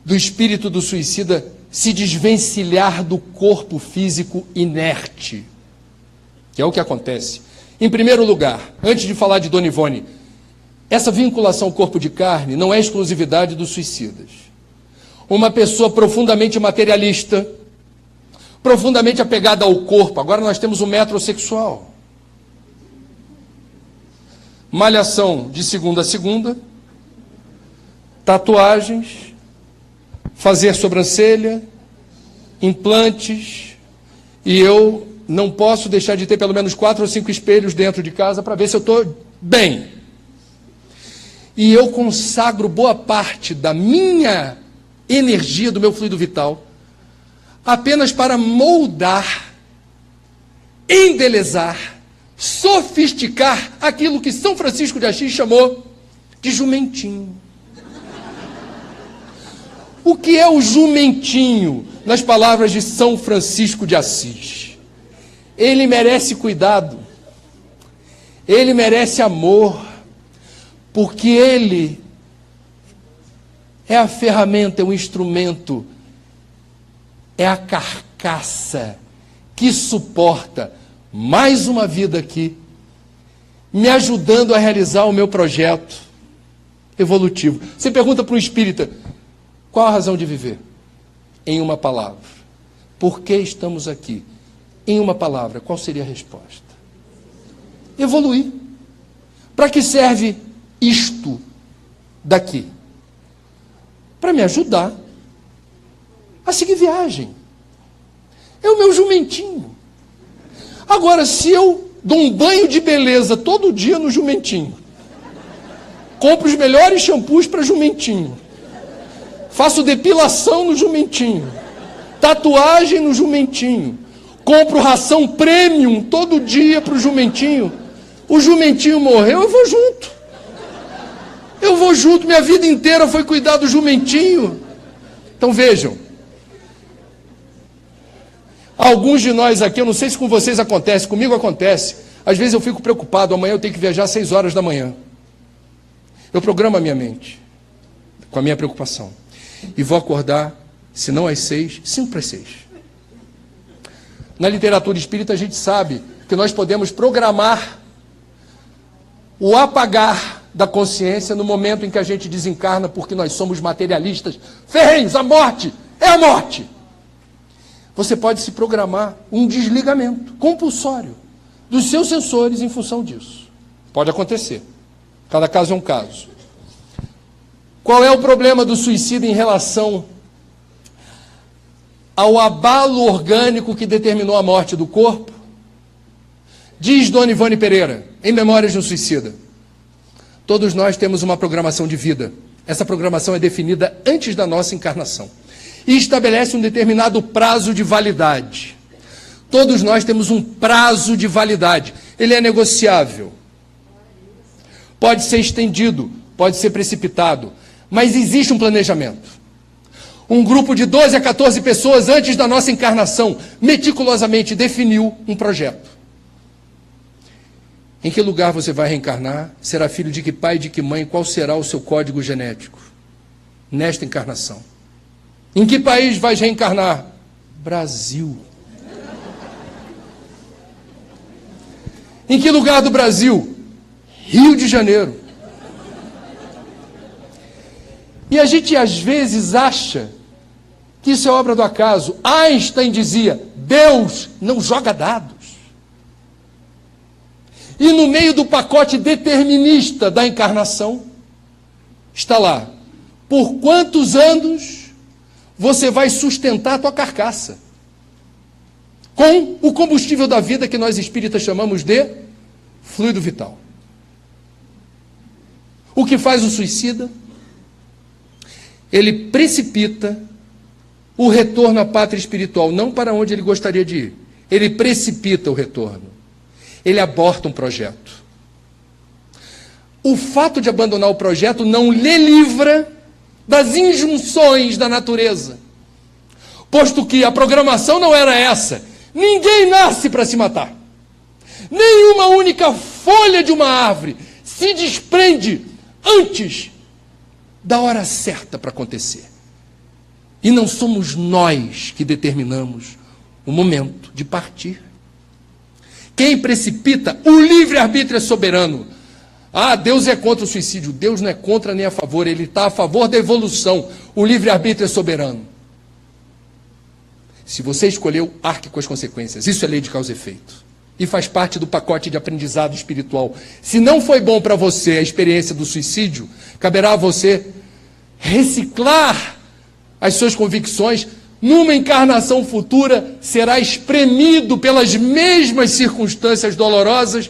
do espírito do suicida se desvencilhar do corpo físico inerte? Que é o que acontece. Em primeiro lugar, antes de falar de Dona Ivone, essa vinculação ao corpo de carne não é exclusividade dos suicidas. Uma pessoa profundamente materialista, profundamente apegada ao corpo, agora nós temos o metrosexual. Malhação de segunda a segunda, tatuagens, fazer sobrancelha, implantes, e eu não posso deixar de ter pelo menos 4 ou 5 espelhos dentro de casa para ver se eu estou bem. E eu consagro boa parte da minha energia, do meu fluido vital, apenas para moldar, embelezar, sofisticar aquilo que São Francisco de Assis chamou de jumentinho. O que é o jumentinho, nas palavras de São Francisco de Assis? Ele merece cuidado, ele merece amor, porque ele é a ferramenta, é o instrumento é a carcaça que suporta mais uma vida aqui, me ajudando a realizar o meu projeto evolutivo. Você pergunta para um espírita, qual a razão de viver? Em uma palavra. Por que estamos aqui? Em uma palavra, qual seria a resposta? Evoluir. Para que serve isto daqui? Para me ajudar a seguir viagem. É o meu jumentinho. Agora, se eu dou um banho de beleza todo dia no jumentinho, compro os melhores shampoos para jumentinho, faço depilação no jumentinho, tatuagem no jumentinho, compro ração premium todo dia para o jumentinho morreu, eu vou junto. Eu vou junto, minha vida inteira foi cuidar do jumentinho. Então vejam, alguns de nós aqui, eu não sei se com vocês acontece, comigo acontece, às vezes eu fico preocupado, amanhã eu tenho que viajar às 6 horas da manhã. Eu programo a minha mente com a minha preocupação. E vou acordar, se não às 6, 5 para as 6. Na literatura espírita a gente sabe que nós podemos programar o apagar da consciência no momento em que a gente desencarna, porque nós somos materialistas ferrenhos, a morte é a morte. Você pode se programar um desligamento compulsório dos seus sensores em função disso. Pode acontecer. Cada caso é um caso. Qual é o problema do suicídio em relação ao abalo orgânico que determinou a morte do corpo? Diz Dona Ivone Pereira, em Memórias de um Suicida: todos nós temos uma programação de vida. Essa programação é definida antes da nossa encarnação e estabelece um determinado prazo de validade. Todos nós temos um prazo de validade. Ele é negociável. Pode ser estendido, pode ser precipitado, mas existe um planejamento. Um grupo de 12 a 14 pessoas antes da nossa encarnação meticulosamente definiu um projeto. Em que lugar você vai reencarnar? Será filho de que pai, de que mãe? Qual será o seu código genético nesta encarnação? Em que país vais reencarnar? Brasil. Em que lugar do Brasil? Rio de Janeiro. E a gente às vezes acha que isso é obra do acaso. Einstein dizia: Deus não joga dados. E no meio do pacote determinista da encarnação, está lá: por quantos anos você vai sustentar a tua carcaça? Com o combustível da vida que nós espíritas chamamos de fluido vital. O que faz o suicida? Ele precipita o retorno à pátria espiritual, não para onde ele gostaria de ir. Ele precipita o retorno. Ele aborta um projeto. O fato de abandonar o projeto não lhe livra das injunções da natureza, posto que a programação não era essa. Ninguém nasce para se matar. Nenhuma única folha de uma árvore se desprende antes da hora certa para acontecer. E não somos nós que determinamos o momento de partir. Quem precipita, o livre-arbítrio é soberano. Ah, Deus é contra o suicídio. Deus não é contra nem a favor, ele está a favor da evolução. O livre-arbítrio é soberano. Se você escolheu, arque com as consequências. Isso é lei de causa e efeito. E faz parte do pacote de aprendizado espiritual. Se não foi bom para você a experiência do suicídio, caberá a você reciclar as suas convicções. Numa encarnação futura, será espremido pelas mesmas circunstâncias dolorosas.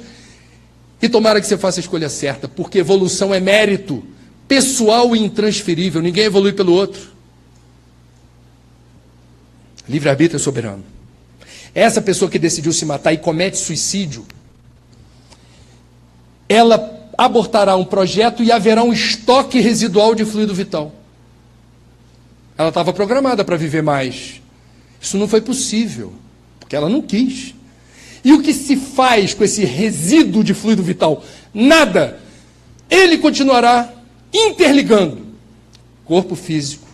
E tomara que você faça a escolha certa, porque evolução é mérito pessoal e intransferível. Ninguém evolui pelo outro. Livre-arbítrio é soberano. Essa pessoa que decidiu se matar e comete suicídio, ela abortará um projeto e haverá um estoque residual de fluido vital. Ela estava programada para viver mais. Isso não foi possível, porque ela não quis. E o que se faz com esse resíduo de fluido vital? Nada. Ele continuará interligando corpo físico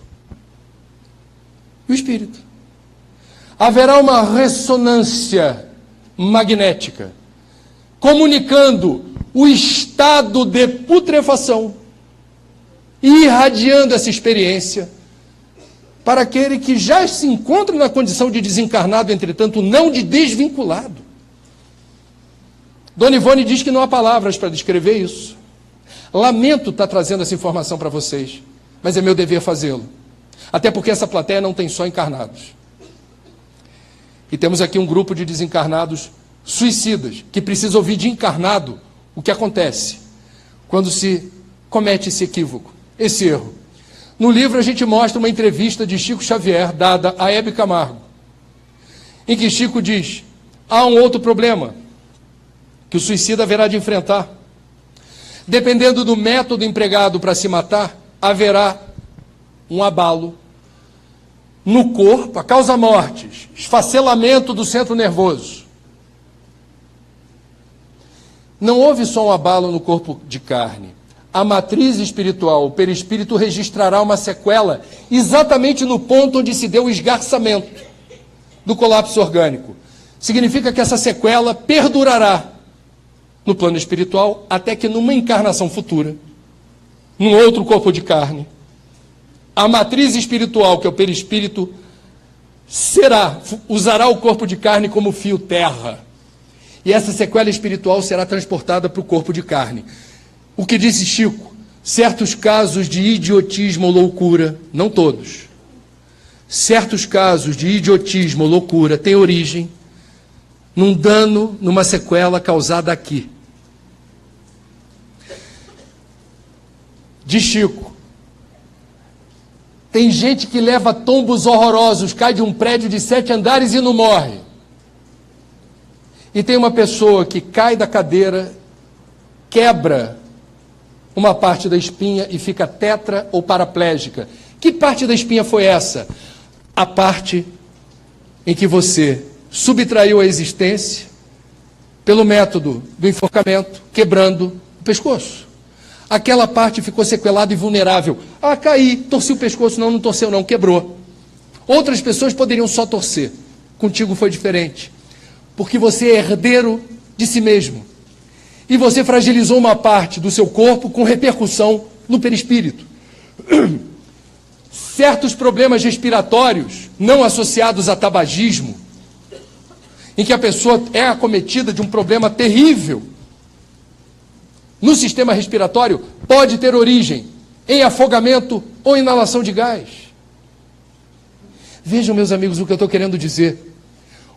e o espírito. haverá uma ressonância magnética, comunicando o estado de putrefação e irradiando essa experiência para aquele que já se encontra na condição de desencarnado, entretanto, não de desvinculado. Dona Ivone diz que não há palavras para descrever isso. Lamento estar trazendo essa informação para vocês, mas é meu dever fazê-lo. Até porque essa plateia não tem só encarnados. E temos aqui um grupo de desencarnados suicidas, que precisam ouvir de encarnado o que acontece quando se comete esse equívoco, esse erro. No livro a gente mostra uma entrevista de Chico Xavier, dada a Hebe Camargo, em que Chico diz: há um outro problema que o suicida haverá de enfrentar. Dependendo do método empregado para se matar, haverá um abalo no corpo, a causa mortes, esfacelamento do centro nervoso. Não houve só um abalo no corpo de carne. A matriz espiritual, o perispírito, registrará uma sequela exatamente no ponto onde se deu o esgarçamento do colapso orgânico. Significa que essa sequela perdurará no plano espiritual até que numa encarnação futura, num outro corpo de carne, a matriz espiritual, que é o perispírito, usará o corpo de carne como fio terra. E essa sequela espiritual será transportada para o corpo de carne. O que disse Chico? Certos casos de idiotismo ou loucura, não todos, certos casos de idiotismo ou loucura têm origem num dano, numa sequela causada aqui. Diz Chico: tem gente que leva tombos horrorosos, cai de um prédio de 7 andares e não morre. E tem uma pessoa que cai da cadeira, quebra uma parte da espinha e fica tetra ou paraplégica. Que parte da espinha foi essa? A parte em que você subtraiu a existência pelo método do enforcamento, quebrando o pescoço. Aquela parte ficou sequelada e vulnerável. Ah, caí, torci o pescoço. Não, não torceu não, quebrou. Outras pessoas poderiam só torcer. Contigo foi diferente. Porque você é herdeiro de si mesmo. E você fragilizou uma parte do seu corpo com repercussão no perispírito. Certos problemas respiratórios, não associados a tabagismo, em que a pessoa é acometida de um problema terrível no sistema respiratório, pode ter origem em afogamento ou inalação de gás. Vejam, meus amigos, o que eu estou querendo dizer.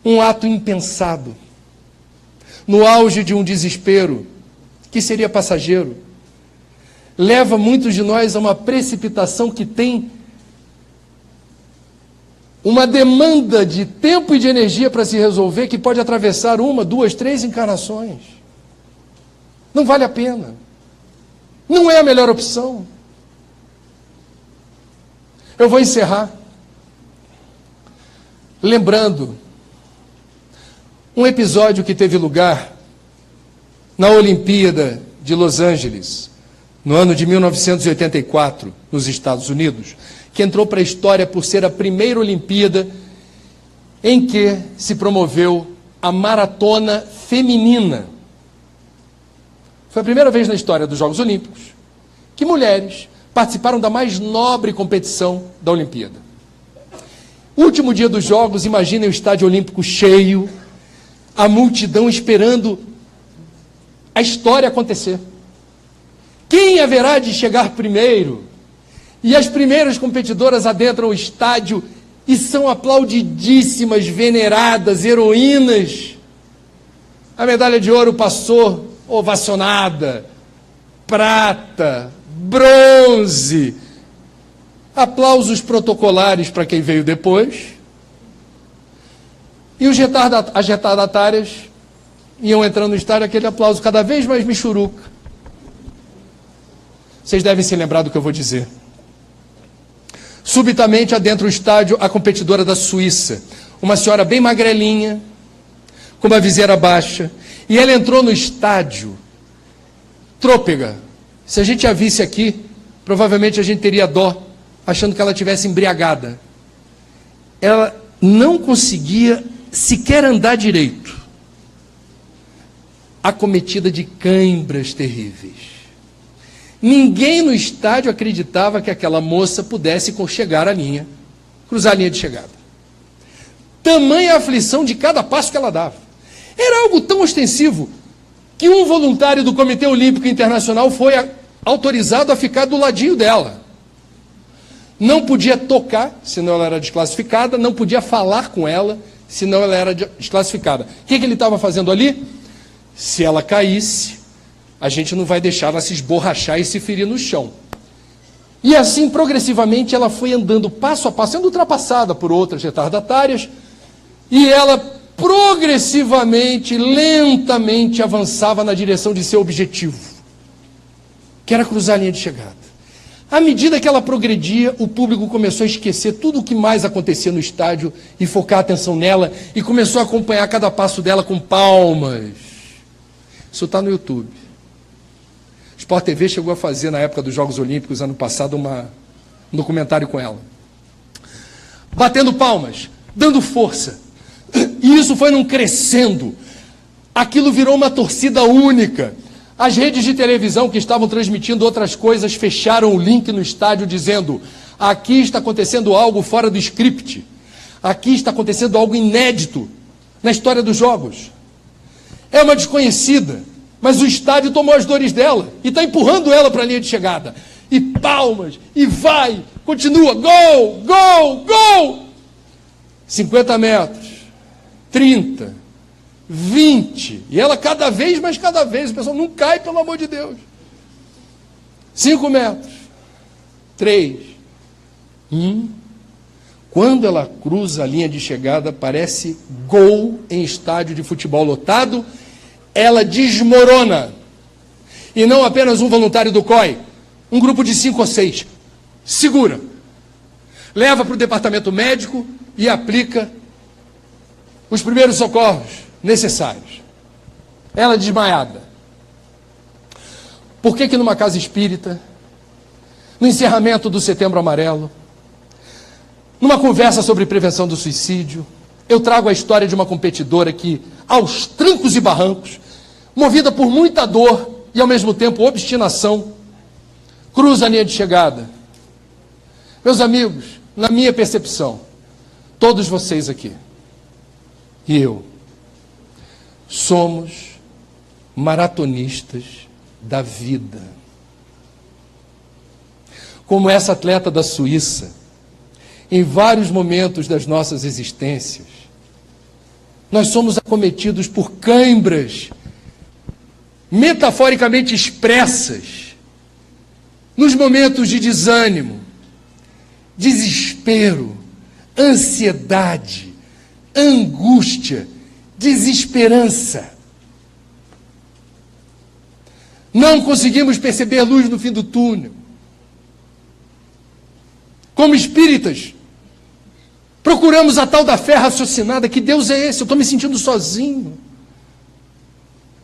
Um ato impensado, no auge de um desespero, que seria passageiro, leva muitos de nós a uma precipitação que tem uma demanda de tempo e de energia para se resolver, que pode atravessar 1, 2, 3 encarnações. Não vale a pena. Não é a melhor opção. Eu vou encerrar lembrando um episódio que teve lugar na Olimpíada de Los Angeles, no ano de 1984, nos Estados Unidos, que entrou para a história por ser a primeira Olimpíada em que se promoveu a maratona feminina. Foi a primeira vez na história dos Jogos Olímpicos que mulheres participaram da mais nobre competição da Olimpíada. Último dia dos Jogos, imaginem o estádio olímpico cheio, a multidão esperando a história acontecer. Quem haverá de chegar primeiro? E as primeiras competidoras adentram o estádio e são aplaudidíssimas, veneradas, heroínas. A medalha de ouro passou ovacionada, prata, bronze, aplausos protocolares para quem veio depois. E as retardatárias iam entrando no estádio, aquele aplauso cada vez mais michuruca. Vocês devem se lembrar do que eu vou dizer. Subitamente, adentra o estádio, a competidora da Suíça, uma senhora bem magrelinha, com uma viseira baixa, e ela entrou no estádio, trôpega. Se a gente a visse aqui, provavelmente a gente teria dó, achando que ela estivesse embriagada. Ela não conseguia sequer andar direito, acometida de cãibras terríveis. Ninguém no estádio acreditava que aquela moça pudesse chegar à linha, cruzar a linha de chegada. Tamanha aflição de cada passo que ela dava. Era algo tão ostensivo que um voluntário do Comitê Olímpico Internacional foi autorizado a ficar do ladinho dela. Não podia tocar, senão ela era desclassificada, não podia falar com ela, senão ela era desclassificada. O que ele estava fazendo ali? Se ela caísse, a gente não vai deixar ela se esborrachar e se ferir no chão. E assim, progressivamente, ela foi andando passo a passo, sendo ultrapassada por outras retardatárias, e ela progressivamente, lentamente avançava na direção de seu objetivo, que era cruzar a linha de chegada. À medida que ela progredia, o público começou a esquecer tudo o que mais acontecia no estádio e focar a atenção nela, e começou a acompanhar cada passo dela com palmas. Isso está no YouTube. Sport TV chegou a fazer, na época dos Jogos Olímpicos, ano passado, um documentário com ela. Batendo palmas, dando força. E isso foi num crescendo. Aquilo virou uma torcida única. As redes de televisão que estavam transmitindo outras coisas fecharam o link no estádio dizendo: aqui está acontecendo algo fora do script. Aqui está acontecendo algo inédito na história dos Jogos. É uma desconhecida, mas o estádio tomou as dores dela e está empurrando ela para a linha de chegada. E palmas, e vai, continua, gol, gol, gol! 50 metros, 30, 20, e ela cada vez, o pessoal não cai, pelo amor de Deus. 5 metros, 3, 1. Quando ela cruza a linha de chegada, parece gol em estádio de futebol lotado, ela desmorona. E não apenas um voluntário do COI, um grupo de 5 ou 6, segura, leva para o departamento médico e aplica os primeiros socorros necessários. Ela desmaiada. Por que que numa casa espírita, no encerramento do Setembro Amarelo, numa conversa sobre prevenção do suicídio, eu trago a história de uma competidora que, aos trancos e barrancos, movida por muita dor e ao mesmo tempo obstinação, cruza a linha de chegada. Meus amigos, na minha percepção, todos vocês aqui e eu somos maratonistas da vida. Como essa atleta da Suíça, em vários momentos das nossas existências, nós somos acometidos por cãibras metaforicamente expressas nos momentos de desânimo, desespero, ansiedade, angústia, desesperança. Não conseguimos perceber luz no fim do túnel. Como espíritas, procuramos a tal da fé raciocinada, que Deus é esse, eu estou me sentindo sozinho.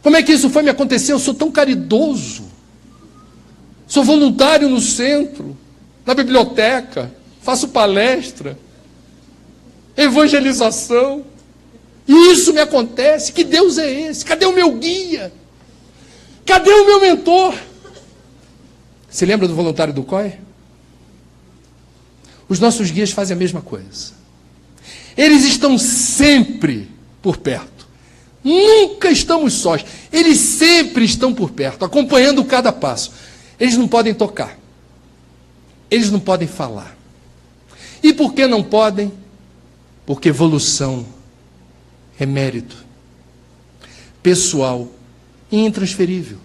Como é que isso foi me acontecer? Eu sou tão caridoso, sou voluntário no centro, na biblioteca, faço palestra, evangelização, e isso me acontece. Que Deus é esse? Cadê o meu guia? Cadê o meu mentor? Se lembra do voluntário do COI? Os nossos guias fazem a mesma coisa. Eles estão sempre por perto. Nunca estamos sós. Eles sempre estão por perto, acompanhando cada passo. Eles não podem tocar. Eles não podem falar. E por que não podem? Porque evolução é mérito pessoal e intransferível.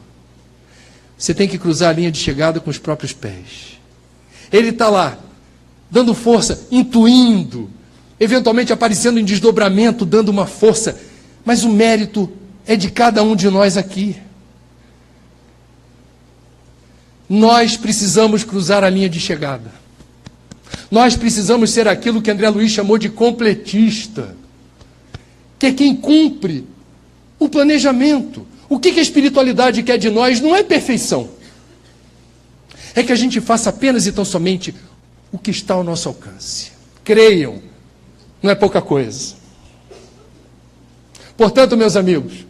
Você tem que cruzar a linha de chegada com os próprios pés. Ele está lá, dando força, intuindo, eventualmente aparecendo em desdobramento, dando uma força, mas o mérito é de cada um de nós aqui. Nós precisamos cruzar a linha de chegada. Nós precisamos ser aquilo que André Luiz chamou de completista, que é quem cumpre o planejamento. O que a espiritualidade quer de nós não é perfeição. É que a gente faça apenas e tão somente o que está ao nosso alcance. Creiam, não é pouca coisa. Portanto, meus amigos,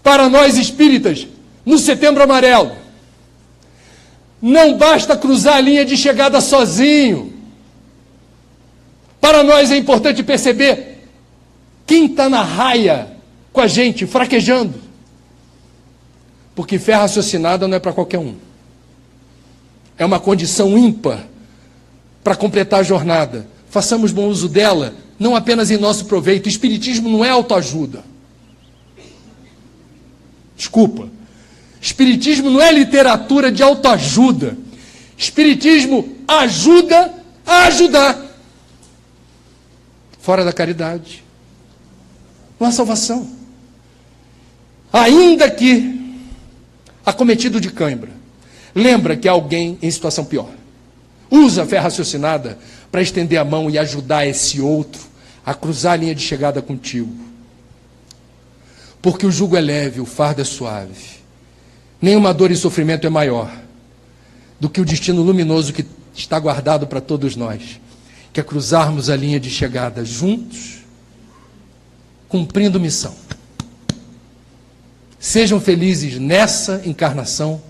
para nós espíritas, no Setembro Amarelo, não basta cruzar a linha de chegada sozinho. Para nós é importante perceber quem está na raia com a gente, fraquejando. Porque fé raciocinada não é para qualquer um. É uma condição ímpar para completar a jornada. Façamos bom uso dela, não apenas em nosso proveito. O espiritismo não é autoajuda. Desculpa. Espiritismo não é literatura de autoajuda. Espiritismo ajuda a ajudar. Fora da caridade não há salvação. Ainda que acometido de cãibra, lembra que há alguém em situação pior. Usa a fé raciocinada para estender a mão e ajudar esse outro a cruzar a linha de chegada contigo. Porque o jugo é leve, o fardo é suave. Nenhuma dor e sofrimento é maior do que o destino luminoso que está guardado para todos nós, que é cruzarmos a linha de chegada juntos, cumprindo missão. Sejam felizes nessa encarnação,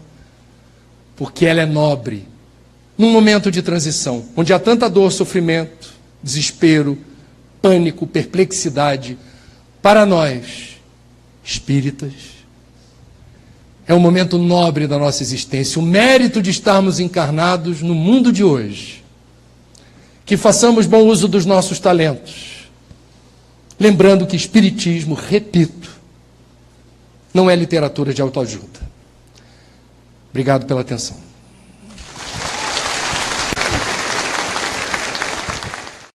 porque ela é nobre, num momento de transição, onde há tanta dor, sofrimento, desespero, pânico, perplexidade. Para nós, espíritas, é um momento nobre da nossa existência, o mérito de estarmos encarnados no mundo de hoje. Que façamos bom uso dos nossos talentos, lembrando que espiritismo, repito, não é literatura de autoajuda. Obrigado pela atenção.